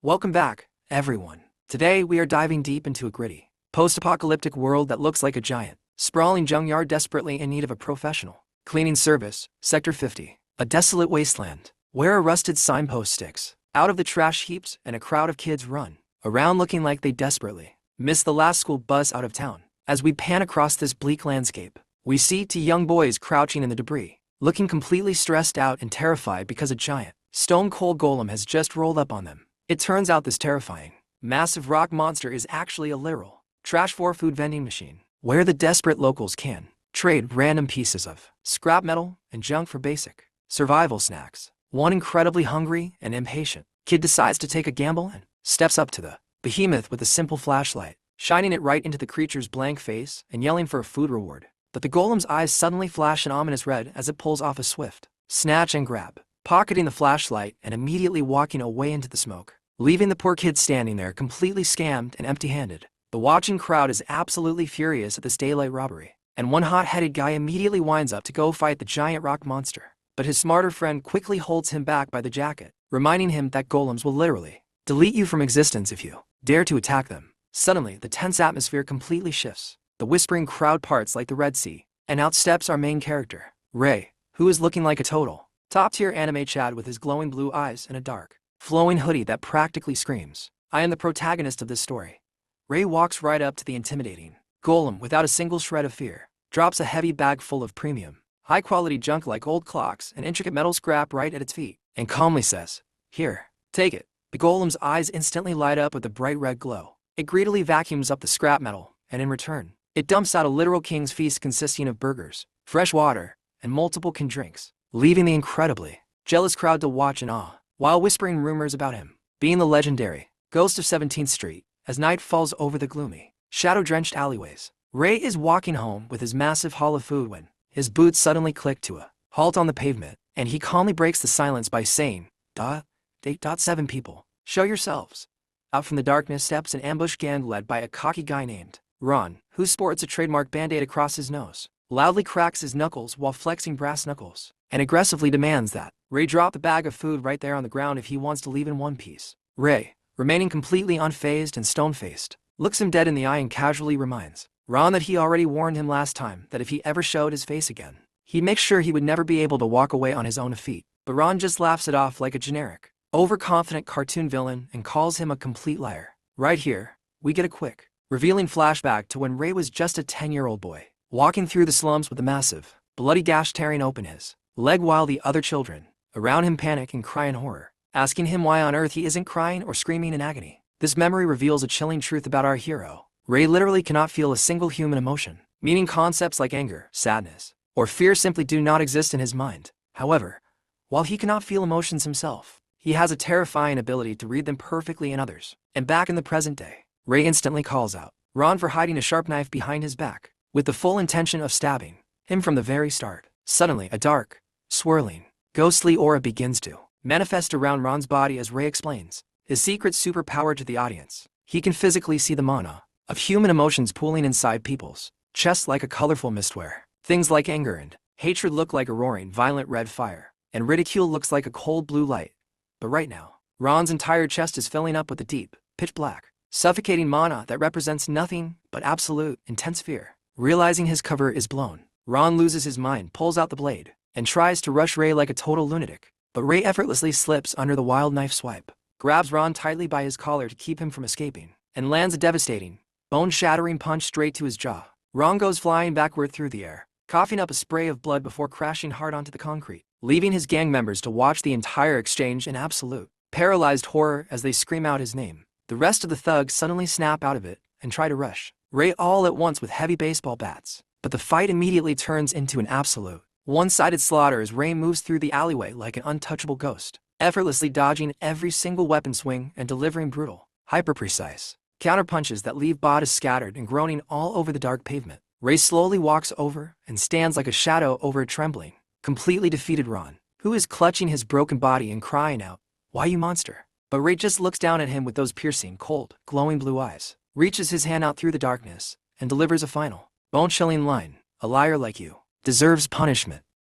Welcome back, everyone. Today we are diving deep into a gritty, post-apocalyptic world that looks like a giant, sprawling junkyard desperately in need of a professional cleaning service. Sector 50, a desolate wasteland, where a rusted signpost sticks out of the trash heaps and a crowd of kids run around looking like they desperately missed the last school bus out of town. As we pan across this bleak landscape, we see two young boys crouching in the debris, looking completely stressed out and terrified because a giant, stone-cold golem has just rolled up on them. It turns out this terrifying, massive rock monster is actually a literal trash for food vending machine, where the desperate locals can trade random pieces of scrap metal and junk for basic survival snacks. One incredibly hungry and impatient kid decides to take a gamble and steps up to the behemoth with a simple flashlight, shining it right into the creature's blank face and yelling for a food reward. But the golem's eyes suddenly flash an ominous red as it pulls off a swift snatch and grab, pocketing the flashlight and immediately walking away into the smoke, leaving the poor kid standing there completely scammed and empty-handed. The watching crowd is absolutely furious at this daylight robbery, and one hot-headed guy immediately winds up to go fight the giant rock monster. But his smarter friend quickly holds him back by the jacket, reminding him that golems will literally delete you from existence if you dare to attack them. Suddenly, the tense atmosphere completely shifts. The whispering crowd parts like the Red Sea, and out steps our main character, Ray, who is looking like a total top-tier anime Chad with his glowing blue eyes and a dark, flowing hoodie that practically screams, "I am the protagonist of this story." Ray walks right up to the intimidating golem without a single shred of fear, drops a heavy bag full of premium, high-quality junk like old clocks and intricate metal scrap right at its feet, and calmly says, "Here, take it." The golem's eyes instantly light up with a bright red glow. It greedily vacuums up the scrap metal, and in return, it dumps out a literal king's feast consisting of burgers, fresh water, and multiple canned drinks, leaving the incredibly jealous crowd to watch in awe, while whispering rumors about him being the legendary ghost of 17th Street. As night falls over the gloomy, shadow-drenched alleyways, Ray is walking home with his massive haul of food when his boots suddenly click to a halt on the pavement, and he calmly breaks the silence by saying, "7 people, show yourselves." Out from the darkness steps an ambush gang led by a cocky guy named Ron, who sports a trademark band-aid across his nose, loudly cracks his knuckles while flexing brass knuckles, and aggressively demands that Ray drop the bag of food right there on the ground if he wants to leave in one piece. Ray, remaining completely unfazed and stone-faced, looks him dead in the eye and casually reminds Ron that he already warned him last time that if he ever showed his face again, he'd make sure he would never be able to walk away on his own feet. But Ron just laughs it off like a generic, overconfident cartoon villain and calls him a complete liar. Right here, we get a quick, revealing flashback to when Ray was just a 10-year-old boy, walking through the slums with a massive, bloody gash tearing open his leg while the other children around him panic and cry in horror, asking him why on earth he isn't crying or screaming in agony. This memory reveals a chilling truth about our hero. Ray literally cannot feel a single human emotion, meaning concepts like anger, sadness, or fear simply do not exist in his mind. However, while he cannot feel emotions himself, he has a terrifying ability to read them perfectly in others. And back in the present day, Ray instantly calls out Ron for hiding a sharp knife behind his back, with the full intention of stabbing him from the very start. Suddenly, a dark, swirling, ghostly aura begins to manifest around Ron's body as Ray explains his secret superpower to the audience. He can physically see the mana of human emotions pooling inside people's chests like a colorful mistware. Things like anger and hatred look like a roaring, violent red fire, and ridicule looks like a cold blue light. But right now, Ron's entire chest is filling up with a deep, pitch black, suffocating mana that represents nothing but absolute, intense fear. Realizing his cover is blown, Ron loses his mind, pulls out the blade, and tries to rush Ray like a total lunatic. But Ray effortlessly slips under the wild knife swipe, grabs Ron tightly by his collar to keep him from escaping, and lands a devastating, bone-shattering punch straight to his jaw. Ron goes flying backward through the air, coughing up a spray of blood before crashing hard onto the concrete, leaving his gang members to watch the entire exchange in absolute, paralyzed horror as they scream out his name. The rest of the thugs suddenly snap out of it and try to rush Ray all at once with heavy baseball bats. But the fight immediately turns into an absolute, one-sided slaughter as Ray moves through the alleyway like an untouchable ghost, effortlessly dodging every single weapon swing and delivering brutal, hyper-precise counterpunches that leave bodies scattered and groaning all over the dark pavement. Ray slowly walks over and stands like a shadow over a trembling, completely defeated Ron, who is clutching his broken body and crying out, "Why, you monster?" But Ray just looks down at him with those piercing, cold, glowing blue eyes, reaches his hand out through the darkness, and delivers a final, bone-chilling line, "A liar like you deserves punishment."